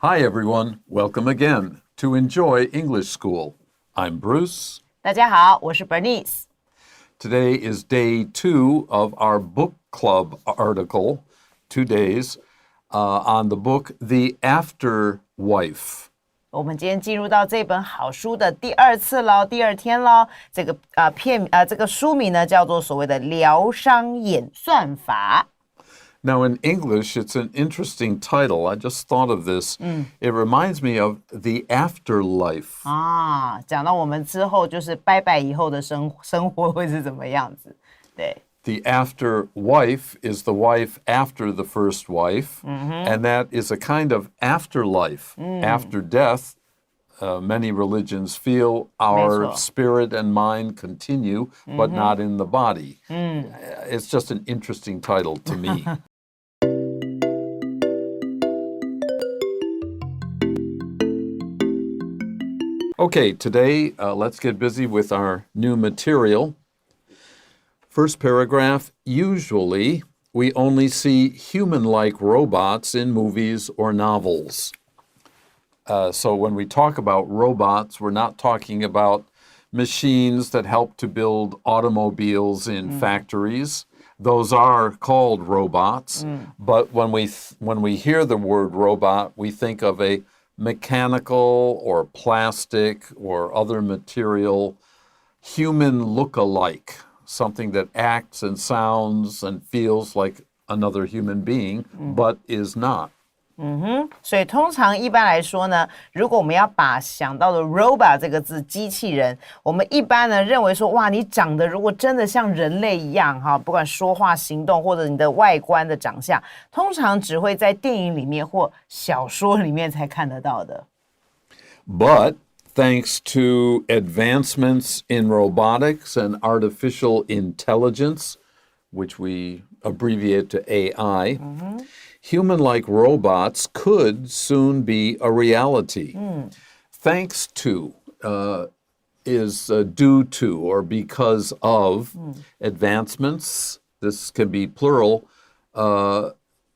Hi, everyone. Welcome again to Enjoy English School. I'm Bruce. 大家好，我是 Bernice. Today is day 2 of our book club article, 2 days, on the book The Afterwife. 我们今天进入到这本好书的第二次咯，第二天咯。这个书名呢叫做所谓的疗伤演算法。Now, in English, it's an interesting title. I just thought of this. It reminds me of the afterlife. 讲到我们之后就是拜拜以后的生活会是怎么样子？对。The afterwife is the wife after the first wife, and that is a kind of afterlife. After death, many religions feel our spirit and mind continue, but not in the body. It's just an interesting title to me. Okay, today let's get busy with our new material. First paragraph, usually we only see human-like robots in movies or novels. So when we talk about robots, we're not talking about machines that help to build automobiles in factories. Those are called robots. But when we hear the word robot, we think of a mechanical or plastic or other material human look-alike, something that acts and sounds and feels like another human being, but is not. 所以通常一般来说呢，如果我们要把想到的 robot 这个字机器人，我们一般呢认为说，哇，你长得如果真的像人类一样哈，不管说话、行动或者你的外观的长相，通常只会在电影里面或小说里面才看得到的。But thanks to advancements in robotics and artificial intelligence, which we abbreviate to AI, human-like robots could soon be a reality. Thanks to is due to or because of advancements. This can be plural.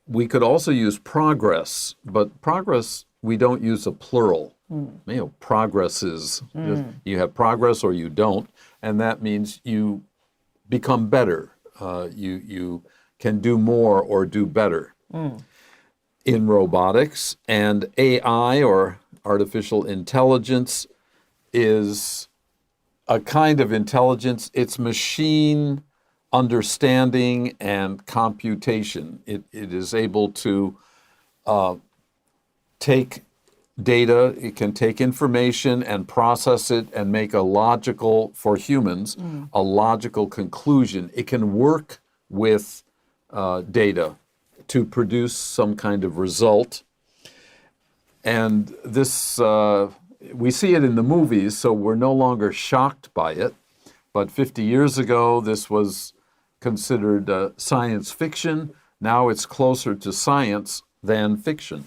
We could also use progress, but progress, we don't use a plural. Progress is, you have progress or you don't, and that means you become better. You can do more or do better. In robotics, and AI or artificial intelligence is a kind of intelligence. It's machine understanding and computation. It is able to take data, it can take information and process it and make a logical, for humans, a logical conclusion. It can work with data to produce some kind of result. And this, we see it in the movies, so we're no longer shocked by it. But 50 years ago, this was considered science fiction. Now it's closer to science than fiction.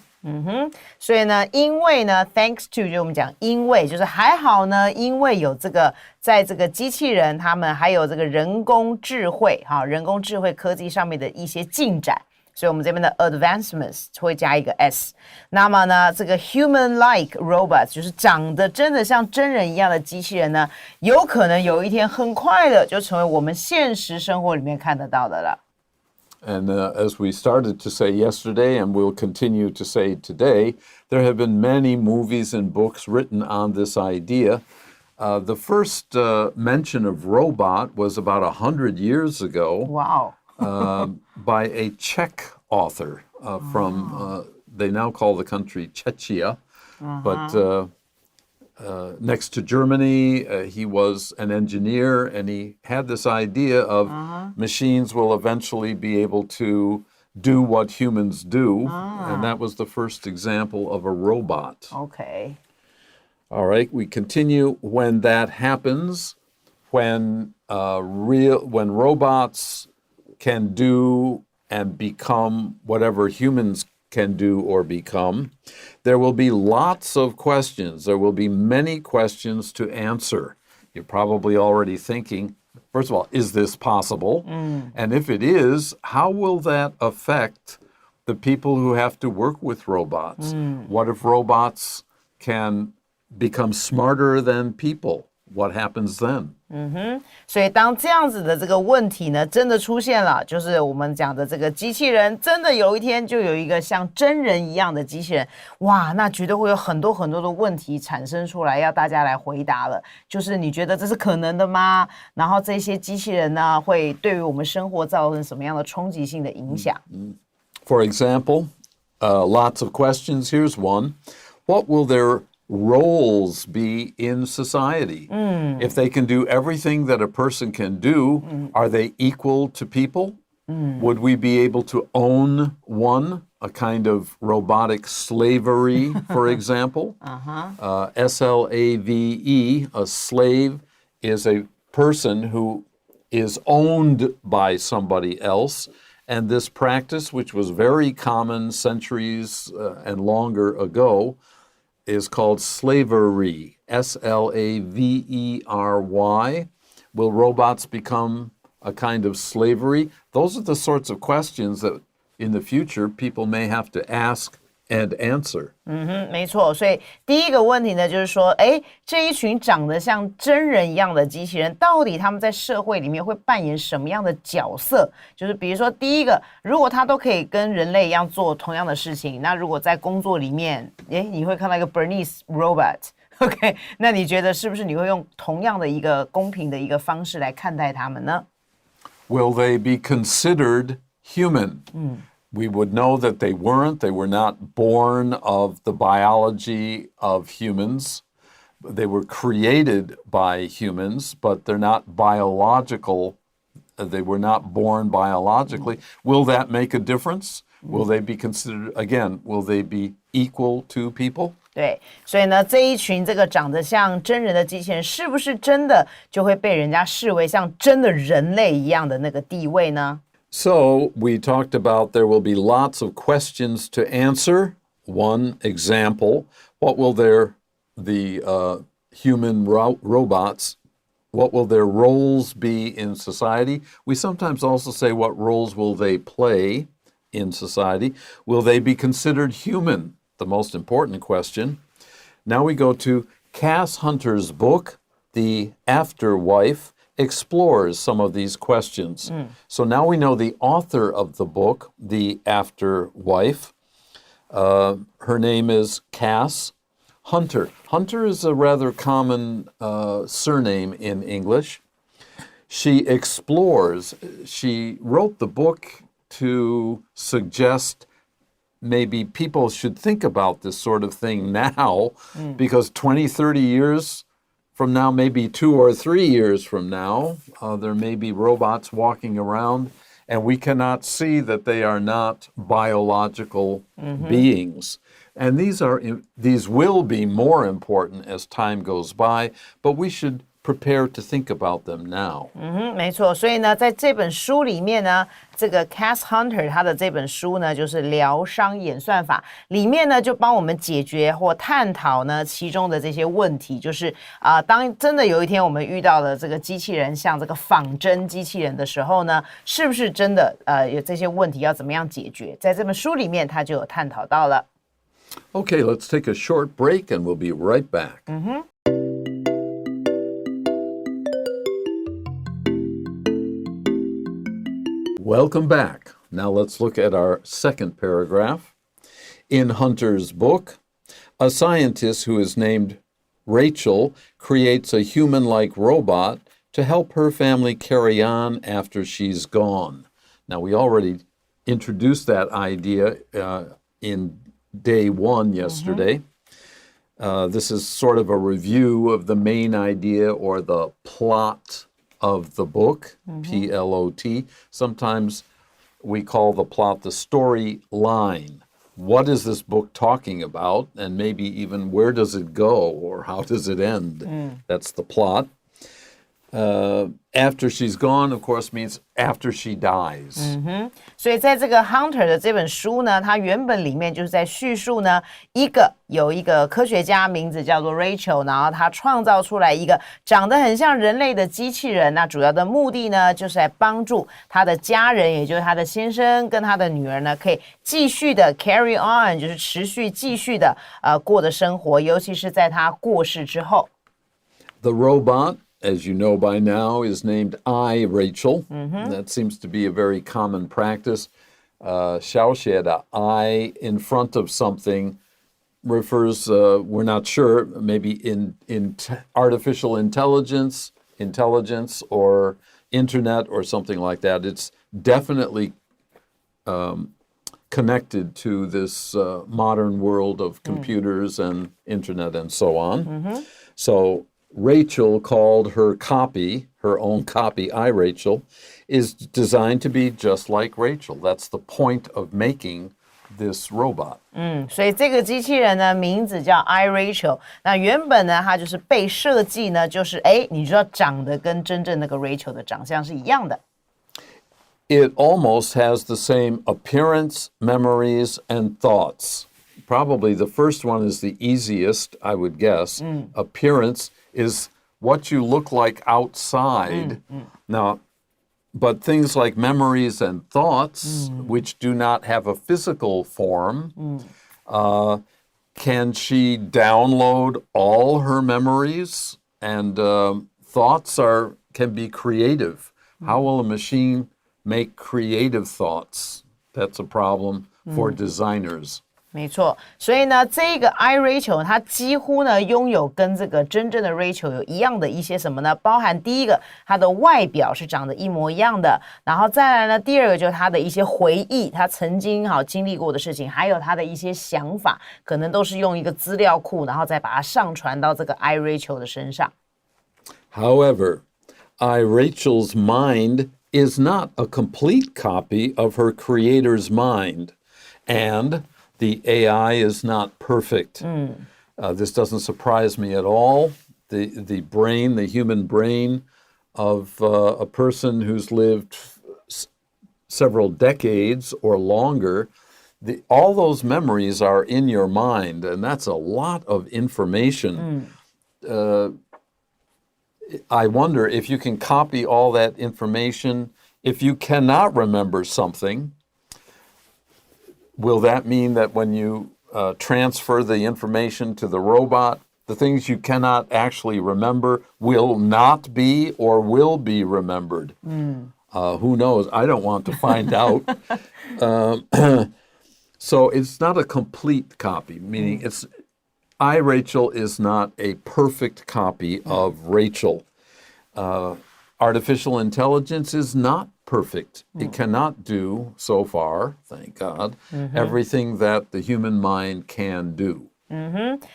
所以呢，因为呢 ，thanks to 就我们讲，因为就是还好呢，因为有这个，在这个机器人他们还有这个人工智慧，人工智慧科技上面的一些进展，所以我们这边的 advancements 会加一个 s。那么呢，这个 human-like robots 就是长得真的像真人一样的机器人呢，有可能有一天很快的就成为我们现实生活里面看得到的了。And as we started to say yesterday, and we'll continue to say today, there have been many movies and books written on this idea. The first mention of robot was about 100 years ago. Wow. By a Czech author from, they now call the country Czechia, but next to Germany, he was an engineer, and he had this idea of machines will eventually be able to do what humans do, and that was the first example of a robot. Okay. All right, we continue. When that happens, when robots can do and become whatever humans can do or become, there will be lots of questions. There will be many questions to answer. You're probably already thinking, first of all, is this possible? And if it is, how will that affect the people who have to work with robots. What if robots can become smarter than people? What happens then? 所以当这样子的这个问题呢，真的出现了，就是我们讲的这个机器人，真的有一天就有一个像真人一样的机器人，哇，那绝对会有很多很多的问题产生出来，要大家来回答了。就是你觉得这是可能的吗？然后这些机器人呢，会对于我们生活造成什么样的冲击性的影响For example, lots of questions. Here's one. What will their roles be in society? If they can do everything that a person can do, are they equal to people? Would we be able to own one, a kind of robotic slavery, for example? SLAVE, a slave, is a person who is owned by somebody else. And this practice, which was very common centuries and longer ago, is called slavery, SLAVERY. Will robots become a kind of slavery? Those are the sorts of questions that in the future people may have to ask and answer. 没错，所以第一个问题呢，就是说，这一群长得像真人一样的机器人，到底他们在社会里面会扮演什么样的角色？就是比如说，第一个，如果他都可以跟人类一样做同样的事情，那如果在工作里面，你会看到一个 Bernice robot，OK， 那你觉得是不是你会用同样的一个公平的一个方式来看待他们呢？ Will they be considered human? We would know that they weren't. They were not born of the biology of humans. They were created by humans, but they're not biological. They were not born biologically. Will that make a difference? Will they be considered, again, will they be equal to people? 对，所以呢，这一群这个长得像真人的机器人，是不是真的就会被人家视为像真的人类一样的那个地位呢？ So we talked about there will be lots of questions to answer. One example, what will the human robots, what will their roles be in society? We sometimes also say what roles will they play in society? Will they be considered human? The most important question. Now we go to Cass Hunter's book, The Afterwife, explores some of these questions. So now we know the author of the book, The Afterwife. Her name is Cass Hunter. Hunter is a rather common surname in English. She explores, she wrote the book to suggest maybe people should think about this sort of thing now, because 20, 30 years from now, maybe 2 or 3 years from now, there may be robots walking around, and we cannot see that they are not biological beings. And these will be more important as time goes by, but we should prepare to think about them now. 没错，所以呢，在这本书里面呢，这个 Cass Hunter 他的这本书呢，就是疗伤演算法，里面呢就帮我们解决或探讨呢其中的这些问题，就是当真的有一天我们遇到了这个机器人，像这个仿真机器人的时候呢，是不是真的有这些问题要怎么样解决？在这本书里面，他就有探讨到了。Okay, let's take a short break and we'll be right back. Welcome back. Now let's look at our second paragraph. In Hunter's book, a scientist who is named Rachel creates a human-like robot to help her family carry on after she's gone. Now, we already introduced that idea in Day 1 yesterday. This is sort of a review of the main idea or the plot of the book, P-L-O-T. Sometimes we call the plot the storyline. What is this book talking about? And maybe even where does it go or how does it end? That's the plot. After she's gone, of course, means after she dies. 所以在这个 Hunter 的这本书呢，它原本里面就是在叙述呢，有一个科学家名字叫做 Rachel， 然后他创造出来一个长得很像人类的机器人。那主要的目的呢，就是来帮助他的家人，也就是他的先生跟他的女儿呢，可以继续的 carry on， 就是持续继续的过的生活，尤其是在他过世之后。The robot, as you know by now, is named I, Rachel. That seems to be a very common practice. 小写的 I in front of something refers, we're not sure, maybe in artificial intelligence or internet or something like that. It's definitely connected to this modern world of computers and internet and so on. So Rachel called her copy, her own copy, I, Rachel, is designed to be just like Rachel. That's the point of making this robot. 所以这个机器人呢，名字叫 I Rachel。那原本呢，它就是被设计呢，就是你就要长得跟真正那个 Rachel 的长相是一样的。It almost has the same appearance, memories, and thoughts. Probably the first one is the easiest, I would guess. Appearance is what you look like outside. Now, but things like memories and thoughts, which do not have a physical form, can she download all her memories? And thoughts can be creative. How will a machine make creative thoughts? That's a problem for designers. 没错，所以呢，这个 I Rachel 它几乎呢拥有跟这个真正的 Rachel 有一样的一些什么呢？包含第一个，它的外表是长得一模一样的，然后再来呢，第二个就是它的一些回忆，他曾经经历过的事情，还有他的一些想法，可能都是用一个资料库，然后再把它上传到这个 I Rachel 的身上。However, I Rachel's mind is not a complete copy of her creator's mind, and the AI is not perfect. This doesn't surprise me at all. The brain, the human brain of a person who's lived several decades or longer, all those memories are in your mind, and that's a lot of information. I wonder if you can copy all that information. If you cannot remember something, will that mean that when you transfer the information to the robot, the things you cannot actually remember will not be or will be remembered? Who knows? I don't want to find out. So it's not a complete copy, meaning I, Rachel, is not a perfect copy of Rachel. Artificial intelligence is not perfect. It cannot do, so far, thank God, everything that the human mind can do.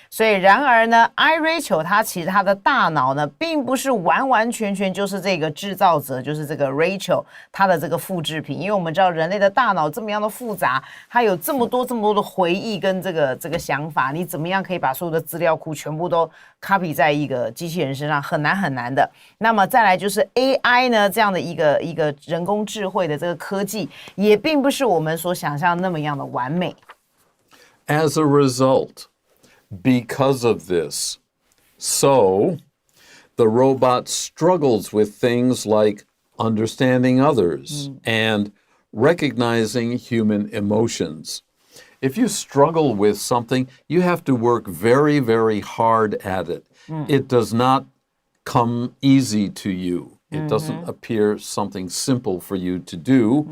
所以然而呢 I Rachel 它其实它的大脑呢并不是完完全全就是这个制造者，就是这个 Rachel 它的这个复制品，因为我们知道人类的大脑这么样的复杂，它有这么多的回忆跟这个想法，你怎么样可以把所有的资料库全部都 copy 在一个机器人身上，很难的。那么再来就是 AI 呢，这样的一个人工智慧的这个科技，也并不是我们所想象那么样的完美。As a result, because of this, so the robot struggles with things like understanding others and recognizing human emotions. If you struggle with something, you have to work very, very hard at it. It does not come easy to you. It doesn't appear something simple for you to do.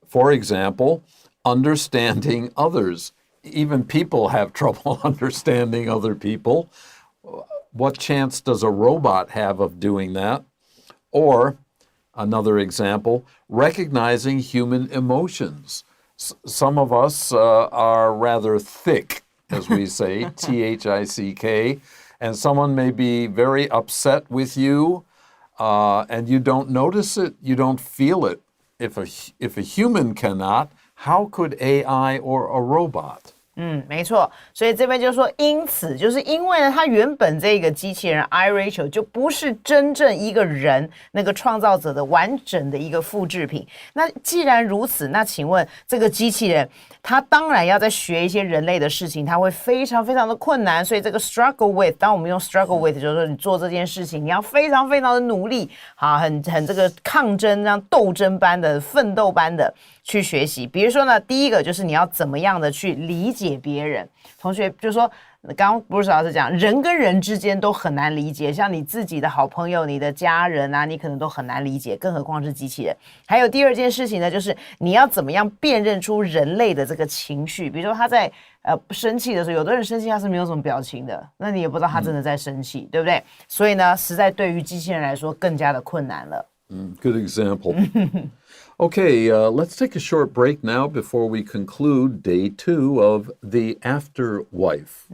For example, understanding others. Even people have trouble understanding other people. What chance does a robot have of doing that? Or, another example, recognizing human emotions. Some of us are rather thick, as we say, Thick, and someone may be very upset with you, and you don't notice it, you don't feel it. If a human cannot, how could AI or a robot? 没错，所以这边就说，因此就是因为呢，它原本这个机器人 iRachel 就不是真正一个人那个创造者的完整的一个复制品。那既然如此，那请问这个机器人，它当然要在学一些人类的事情，它会非常非常的困难。所以这个 struggle with， 当我们用 struggle with， 就是说你做这件事情，你要非常非常的努力，好，很这个抗争，这样斗争般的、奋斗般的去学习。比如说呢，第一个就是你要怎么样的去理解别人。同学就说，刚刚 Bruce 老师讲，人跟人之间都很难理解，像你自己的好朋友、你的家人啊，你可能都很难理解，更何况是机器人。还有第二件事情呢，就是你要怎么样辨认出人类的这个情绪。比如说他在生气的时候，有的人生气他是没有什么表情的，那你也不知道他真的在生气，对不对？所以呢，实在对于机器人来说更加的困难了。Good example. Okay, let's take a short break now before we conclude day 2 of The Afterwife.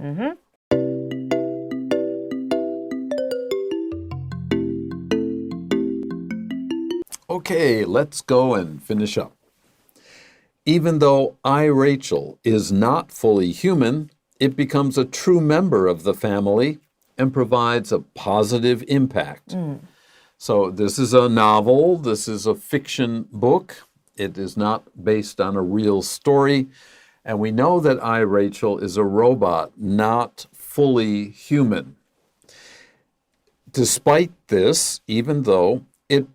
Okay, let's go and finish up. Even though iRachel is not fully human, it becomes a true member of the family and provides a positive impact. So this is a novel. This is a fiction book. It is not based on a real story. And we know that iRachel is a robot, not fully human. Despite this, even though it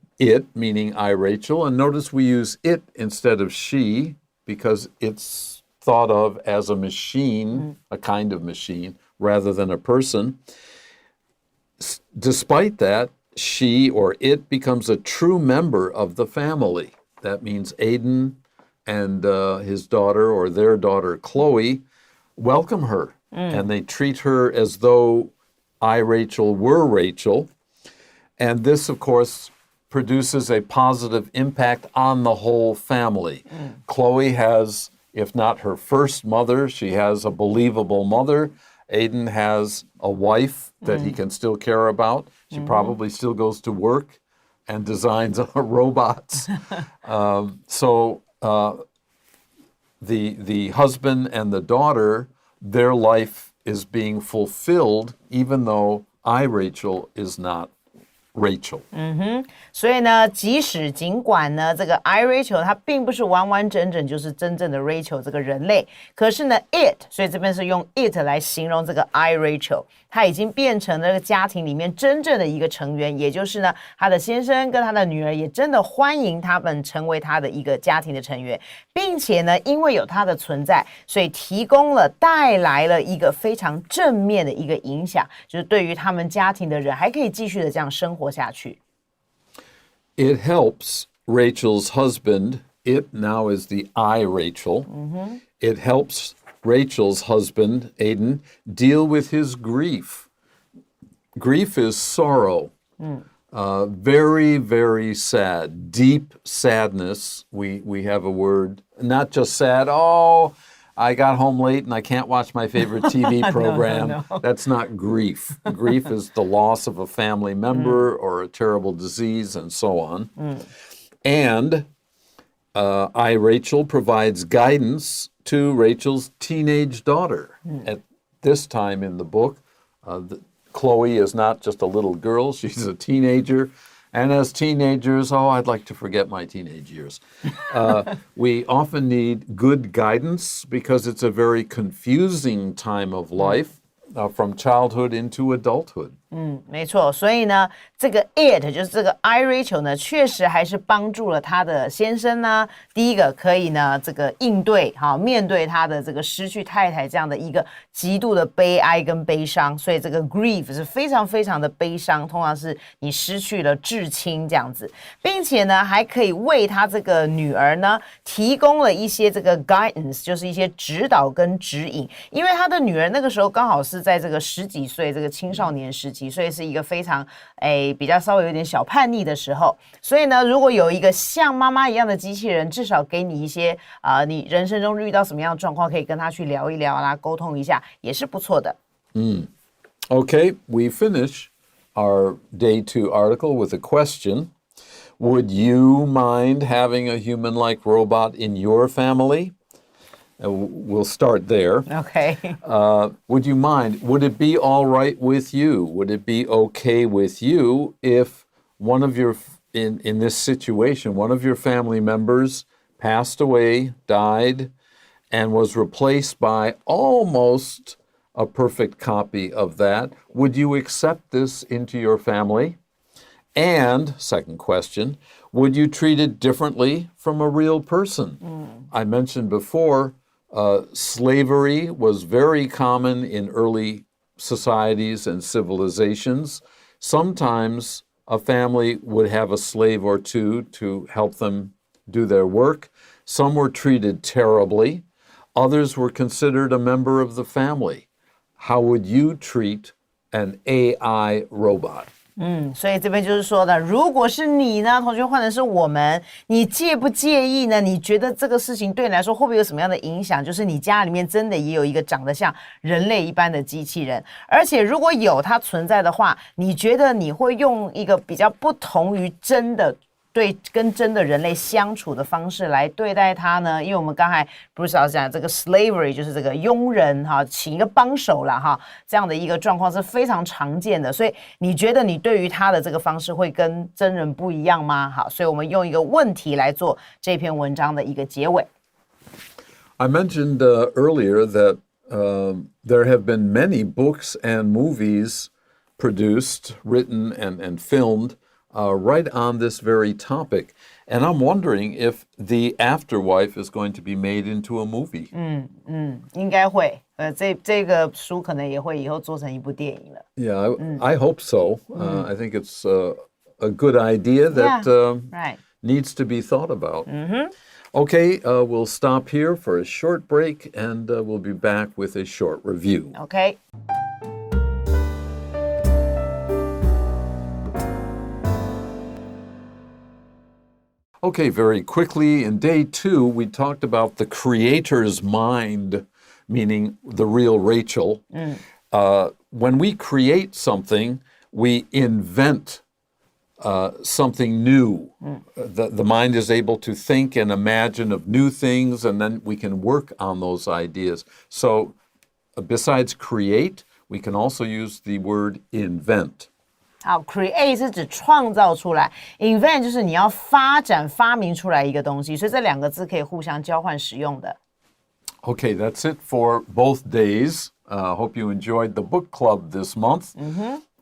meaning iRachel, and notice we use it instead of she because it's thought of as a machine, a kind of machine, rather than a person. Despite that, she or it becomes a true member of the family. That means Aiden and his daughter or their daughter, Chloe, welcome her. And they treat her as though iRachel were Rachel. And this, of course, produces a positive impact on the whole family. Chloe has, if not her first mother, she has a believable mother. Aiden has a wife that he can still care about. She probably still goes to work and designs robots. So the husband and the daughter, their life is being fulfilled, even though iRachel is not Rachel. 所以呢，尽管呢，这个 iRachel 它并不是完完整整就是真正的 Rachel 这个人类，可是呢 it， 所以这边是用 it 来形容这个 iRachel， 它已经变成了这个家庭里面真正的一个成员，也就是呢，他的先生跟他的女儿也真的欢迎他们成为他的一个家庭的成员，并且呢，因为有他的存在，所以带来了一个非常正面的一个影响，就是对于他们家庭的人还可以继续的这样生活下去。It helps Rachel's husband, it now is the iRachel. It helps Rachel's husband, Aiden, deal with his grief. Grief is sorrow. Very, very sad, deep sadness. We have a word, not just sad, oh, I got home late and I can't watch my favorite TV program. No. That's not grief. Grief is the loss of a family member or a terrible disease and so on. And iRachel provides guidance to Rachel's teenage daughter. At this time in the book, Chloe is not just a little girl, she's a teenager. And as teenagers, I'd like to forget my teenage years. We often need good guidance because it's a very confusing time of life from childhood into adulthood. 没错，所以呢，这个 it 就是这个 iRachel 呢，确实还是帮助了他的先生呢。第一个可以呢，这个应对面对他的这个失去太太这样的一个极度的悲哀跟悲伤，所以这个 grief 是非常非常的悲伤，通常是你失去了至亲这样子，并且呢，还可以为他这个女儿呢提供了一些这个 guidance， 就是一些指导跟指引，因为他的女儿那个时候刚好是在这个10几岁这个青少年时期。所以是一个非常比较稍微有点小叛逆的时候，所以呢，如果有一个像妈妈一样的机器人，至少给你一些你人生中遇到什么样的状况，可以跟他去聊一聊啦，沟通一下，也是不错的。Okay, we finish our day 2 article with a question. Would you mind having a human-like robot in your family? We'll start there. Okay. Would you mind? Would it be all right with you? Would it be okay with you if one of your, in this situation, one of your family members passed away, died, and was replaced by almost a perfect copy of that? Would you accept this into your family? And, second question, would you treat it differently from a real person? I mentioned before, slavery was very common in early societies and civilizations. Sometimes a family would have a slave or two to help them do their work. Some were treated terribly. Others were considered a member of the family. How would you treat an AI robot? 所以这边就是说的，如果是你呢，同学换的是我们，你介不介意呢？你觉得这个事情对你来说会不会有什么样的影响？就是你家里面真的也有一个长得像人类一般的机器人，而且如果有它存在的话，你觉得你会用一个比较不同于真的对跟真的人类相处的方式来对待它呢？因为我们刚才Bruce老师讲这个 slavery 就是这个佣人哈，请一个帮手啦哈，这样的一个状况是非常常见的。所以你觉得你对于他的这个方式会跟真人不一样吗？好，所以我们用一个问题来做这篇文章的一个结尾。I mentioned earlier that there have been many books and movies produced, written, and filmed right on this very topic. And I'm wondering if The Afterwife is going to be made into a movie. 应该会。这个书可能也会以后做成一部电影了。Yeah, I hope so. I think it's a good idea that right. needs to be thought about. Okay, we'll stop here for a short break, and we'll be back with a short review. Okay. Okay, very quickly, in day 2, we talked about the creator's mind, meaning the real Rachel. When we create something, we invent something new. The mind is able to think and imagine of new things, and then we can work on those ideas. So besides create, we can also use the word invent. 好 ，create 是指创造出来 ，invent 就是你要发展、发明出来一个东西，所以这两个字可以互相交换使用的。Okay, that's it for both days. Hope you enjoyed the book club this month.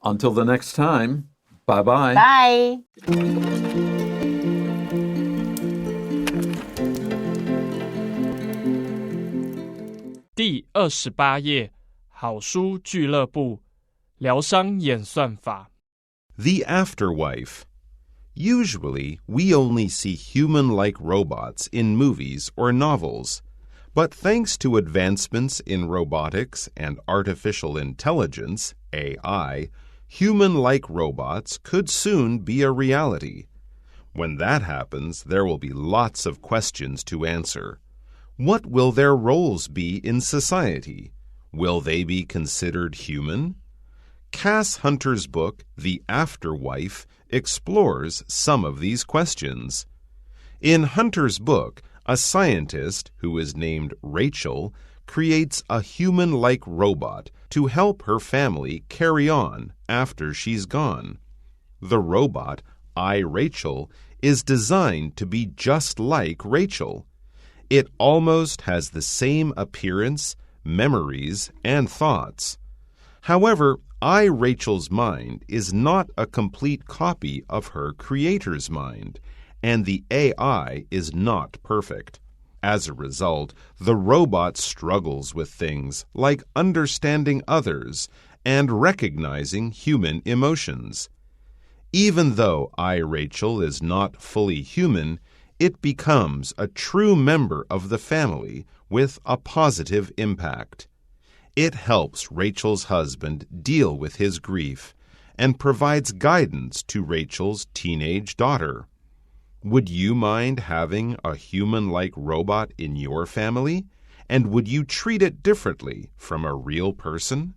Until the next time, bye-bye. Bye. 第28页，好书俱乐部，疗伤演算法。The Afterwife. Usually, we only see human-like robots in movies or novels. But thanks to advancements in robotics and artificial intelligence, AI, human-like robots could soon be a reality. When that happens, there will be lots of questions to answer. What will their roles be in society? Will they be considered human? Cass Hunter's book, The Afterwife, explores some of these questions. In Hunter's book, a scientist who is named Rachel creates a human-like robot to help her family carry on after she's gone. The robot, Rachel, is designed to be just like Rachel. It almost has the same appearance, memories, and thoughts. However, Rachel's mind is not a complete copy of her creator's mind, and the AI is not perfect. As a result, the robot struggles with things like understanding others and recognizing human emotions. Even though Rachel is not fully human, it becomes a true member of the family with a positive impact. It helps Rachel's husband deal with his grief and provides guidance to Rachel's teenage daughter. Would you mind having a human-like robot in your family? And would you treat it differently from a real person?